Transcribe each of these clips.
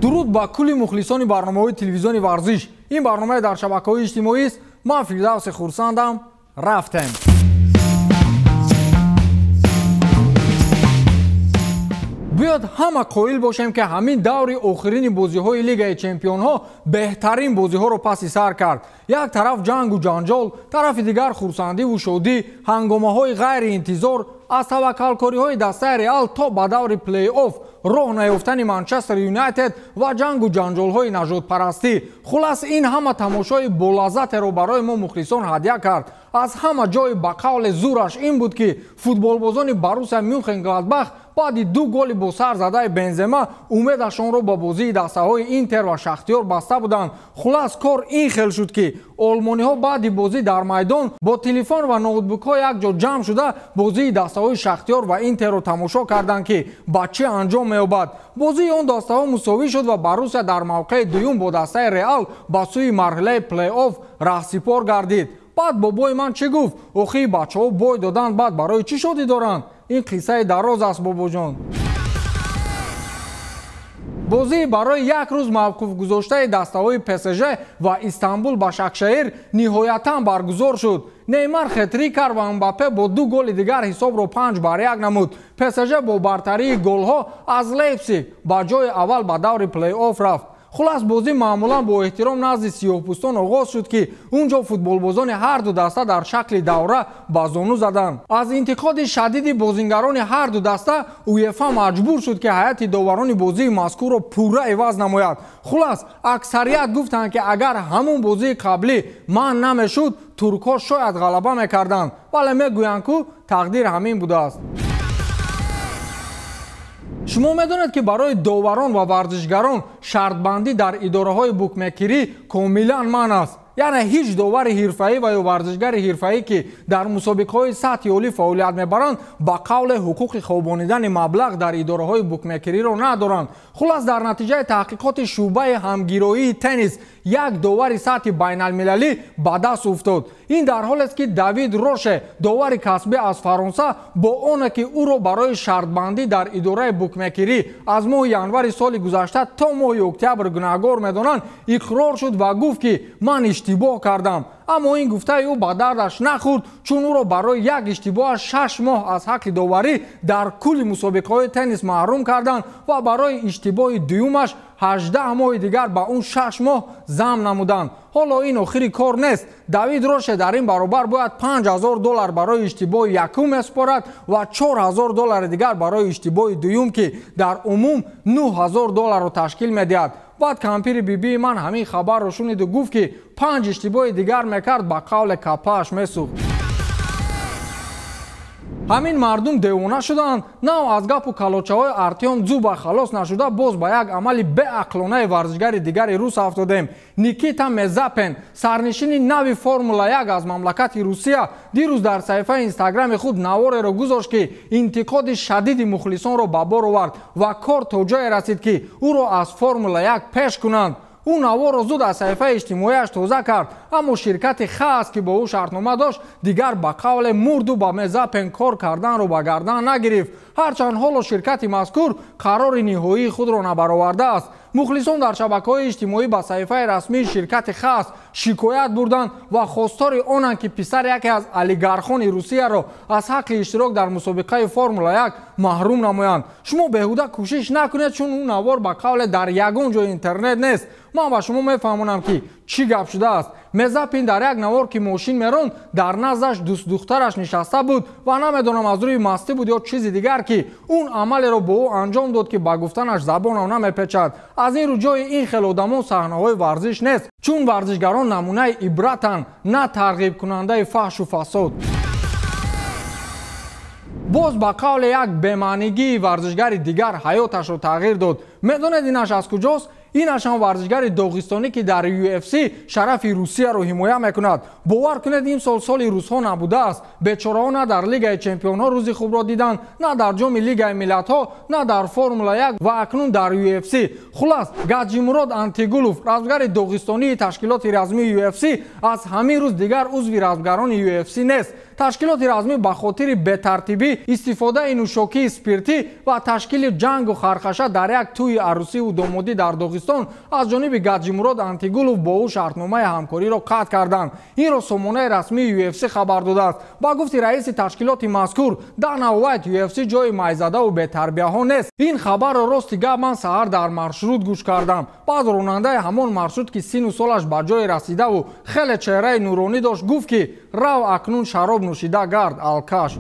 дуруд ба кулли мухлисони барномаҳои телевизиони варзиш. Ин барномаи дар шабакаҳои иҷтимоӣ аст. Ман Фирдавси хурсандам. Рафтем. биёд ҳама қоил бошем ки ҳамин даври охирини бозиҳои Лигаи Чемпионҳо беҳтарин бозиҳоро паси сар кард. Як тараф ҷангу ҷанҷол, тарафи дигар хурсандиву шодӣ, ҳангомаҳои ғайриинтизор, аз таваккалкориҳои дастаи Реал то ба даври плей-офф, роҳ наёфтани Манчестер Юнайтед ва ҷангу ҷанҷолҳои нажодпарастӣ. Хулас ин ҳама тамошои болаззатеро барои мо мухлисон ҳадя кард. аз ҳама ҷои ба қавли зураш ин буд ки футболбозони Боруссия Мюнхен-Гладбах баъди 2 голи бо сар задаи Бензема умедашонро ба бозии дастаҳои Интер ва Шахтёр баста буданд. Хулас кор ин хел шуд ки олмониҳо баъди бозӣ дар майдон бо телефон ва ноутбукҳо якҷо ҷамъ шуда бозии дастаҳои Шахтёр ва Интерро тамошо карданд ки ба чӣ анҷом меёбад. Бозии он дастаҳо мусовӣ шуд ва Боруссия дар мавқеи дуюм бо дастаи Реал ба сӯи марҳилаи плей-офф раҳсипор гардид. баъд бобои ман чӣ гуфт? Охи бачаҳо бой доданд, баъд барои чӣ шодӣ доранд? ин қиссаи дароз аст бобоҷон. бозии барои як рӯз мавқуфгузоштаи дастаҳои ПСЖ ва Истанбул ба Шакшаир ниҳоятан баргузор шуд. Неймар хетрик кард ва Мбаппе бо 2 голи дигар ҳисобро 5-1 намуд. ПСЖ бо бартарии голҳо аз Лейпсиг ба ҷои аввал ба даври плей-офф рафт. хулас бозӣ маъмулан бо эҳтиром назди сиёҳпӯстон оғоз шуд ки унҷо футболбозони ҳарду даста дар шакли давра ба зону заданд. аз интиқоди шадиди бозингарони ҳарду даста УЕФА маҷбур шуд ки ҳайати доварони бозии мазкурро пурра иваз намояд. хулас аксарият гуфтанд ки агар ҳамун бозии қаблӣ манъ намешуд, туркҳо шояд ғалаба мекарданд, вале мегӯянд ки тақдир ҳамин будааст. шумо медонед ки барои доварон ва варзишгарон шартбандӣ дар идораҳои букмекерӣ комилан манъ аст. яъне ҳеҷ довари ҳирфаӣ ва ё варзишгари ҳирфаӣ ки дар мусобиқаҳои сатҳи олӣ фаъолият мебаранд ба қавле ҳуқуқи хобонидани маблағ дар идораҳои букмекериро надоранд. хулас дар натиҷаи таҳқиқоти шуъбаи ҳамгироии теннис як довари сатҳи байналмилалӣ ба даст уфтод. ин дар ҳолест ки Давид Роше, довари касбӣ аз Фаронса, бо оне ки ӯро барои шартбандӣ дар идораи букмекерӣ аз моҳи январи соли гузашта то моҳи октябр гунаҳгор медонанд, иқрор шуд ва гуфт ки ман иштибоҳ кардам. аммо ин гуфтаи ӯ ба дардаш нахӯрд, чун ӯро барои як иштибоҳаш 6 моҳ аз ҳаққи доварӣ дар кулли мусобиқаҳои теннис маҳрум карданд ва барои иштибоҳи дуюмаш 18 моҳи дигар ба он 6 моҳ зам намуданд. ҳоло ин охири кор нест. Давид Роше дар ин баробар бояд $5000 барои иштибоҳи якум месупорад ва $4000 дигар барои иштибоҳи дуюм ки дар умум $9000 ташкил медиҳад. баъд кампири бибии ман ҳамин хабарро шуниду гуфт ки 5 иштибоҳи дигар мекард, ба қавле капааш месӯхт. ҳамин мардум девона шуданд. нав аз гапу калочаҳои Артём Дзюба халос нашуда, боз ба як амали беақлонаи варзишгари дигари рус афтодем. Никита Мезапен, сарнишини нави Формула 1 аз мамлакати Русия, дирӯз дар саҳифаи инстаграми худ навореро гузошт ки интиқоди шадиди мухлисонро ба бор овард ва кор то ҷое расид ки ӯро аз Формула 1 пеш кунанд. ӯ наворо зуд аз саҳифаи иҷтимоияш тоза кард, аммо ширкати ХАС ки бо ӯ шартнома дошт, дигар ба қавле мурду ба Мезапен кор карданро ба гардан нагирифт. ҳарчанд ҳоло ширкати мазкур қарори ниҳоии худро набаровардааст. мухлисон дар шабакаҳои иҷтимоӣ ба саҳифаи расмии ширкати ХАС шикоят бурданд ва хостори онанд ки писар яке аз олигархони Русияро аз ҳаққи иштирок дар мусобиқаи Формула 1 маҳрум намоянд. шумо беҳуда кӯшиш накунед, чун ӯ навор ба қавле дар ягон ҷои интернет нест. ман ба шумо мефаҳмонам ки чӣ гап шудааст. Мезапин дар як навор ки мошин меронд, дар наздаш дӯстдухтараш нишаста буд ва намедонам аз рӯи мастӣ буд ё чизи дигар ки он амалеро бо ӯ анҷом дод ки ба гуфтанаш забонам намепечад. аз ин рӯ ҷои ин хел одамон саҳнаҳои варзиш нест, чун варзишгарон намунаи ибратанд, на тарғибкунандаи фаҳшу фасод. боз ба қавле як бемаънигии варзишгари дигар ҳаёташро тағйир дод. медонед инаш аз куҷост? инашам варзишгари доғистонӣ ки дар UFC шарафи Русияро ҳимоя мекунад. бовар кунед ин сол соли русҳо набудааст. бечораҳо на дар Лигаи Чемпионҳо рӯзи хубро диданд, на дар ҷоми Лигаи Миллатҳо, на дар Формула 1 ва акнун дар UFC. хулас Гаджимурод Антигулов, равзгари доғистонии ташкилоти размии UFC, аз ҳамин рӯз дигар узви равзгарони UFC нест. ташкилоти размӣ ба хотири бетартибӣ, истифодаи нӯшокии спиртӣ ва ташкили ҷангу хархаша дар як тӯи арӯсиву домодӣ дар Доғистон аз ҷониби Гаджимурод Антигулов бо ӯ шартномаи ҳамкориро қатъ карданд. Инро сомонаи расмии UFC хабар додааст. Ба гуфти раиси ташкилоти мазкур, Дана Уайт, UFC ҷои майзадаву бетарбияҳо нест. Ин хабарро рости гап ман саҳар дар маршрут гӯш кардам. Баъд ронандаи ҳамон маршрут ки сину солаш ба ҷое расидаву хеле чеҳраи нуронӣ дошт гуфт ки рав акнун шароб нӯшида гард алкаш.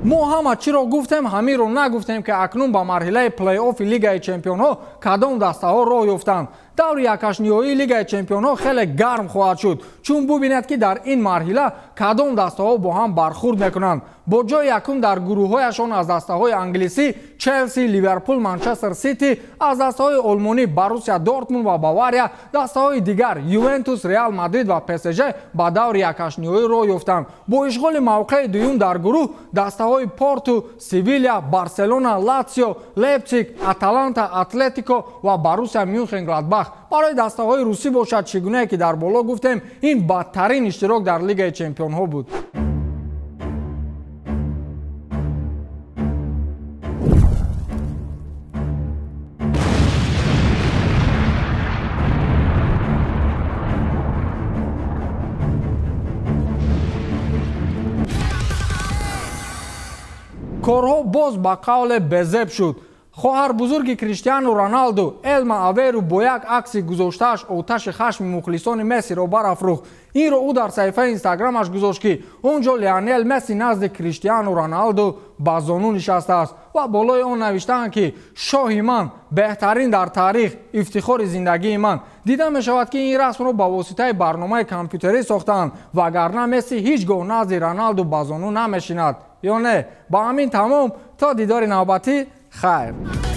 мо ҳама чиро гуфтем, ҳаминро нагуфтем ки акнун ба марҳилаи плей-оффи Лигаи Чемпионҳо кадом дастаҳо роҳ ёфтанд. даври якашниҳоии Лигаи Чемпионҳо хеле гарм хоҳад шуд, чун бубинед ки дар ин марҳила кадом дастаҳо бо ҳам бархурд мекунанд. бо ҷои якум дар гурӯҳҳояшон аз дастаҳои англисӣ Челси, Ливерпул, Манчестер Сити, аз дастаҳои олмонӣ Боруссия Дортмунд ва Бавария, дастаҳои дигар Ювентус, Реал Мадрид ва ПСЖ ба даври якашниҳоӣ роҳ ёфтанд. бо ишғоли мавқеи дуюм дар гурӯҳ дастаҳои Порту, Севилья, Барселона, Латсио, Лейпциг, Аталанта, Атлетико ва Боруссия Мюнхен-Гладбах. барои дастаҳои русӣ бошад чӣ гунае ки дар боло гуфтем, ин бадтарин иштирок дар Лигаи Чемпионҳо буд. корҳо боз ба қавле безеб шуд. хоҳарбузурги Криштиану Роналду Элма Аверу бо як акси гузоштааш оташи хашми мухлисони Мессиро барафрӯхт. инро ӯ дар саҳифаи инстаграмаш гузошт ки он ҷо Леонел Месси назди Криштиану Роналду ба зону нишастааст ва болои он навиштаанд ки шоҳи ман, беҳтарин дар таърих, ифтихори зиндагии ман. дида мешавад ки ин расмро ба воситаи барномаи компютерӣ сохтаанд, вагарна Месси ҳеҷ гоҳ назди Роналду ба зону намешинад. ё не? ба ҳамин тамом, то дидори навбатӣ, хайр.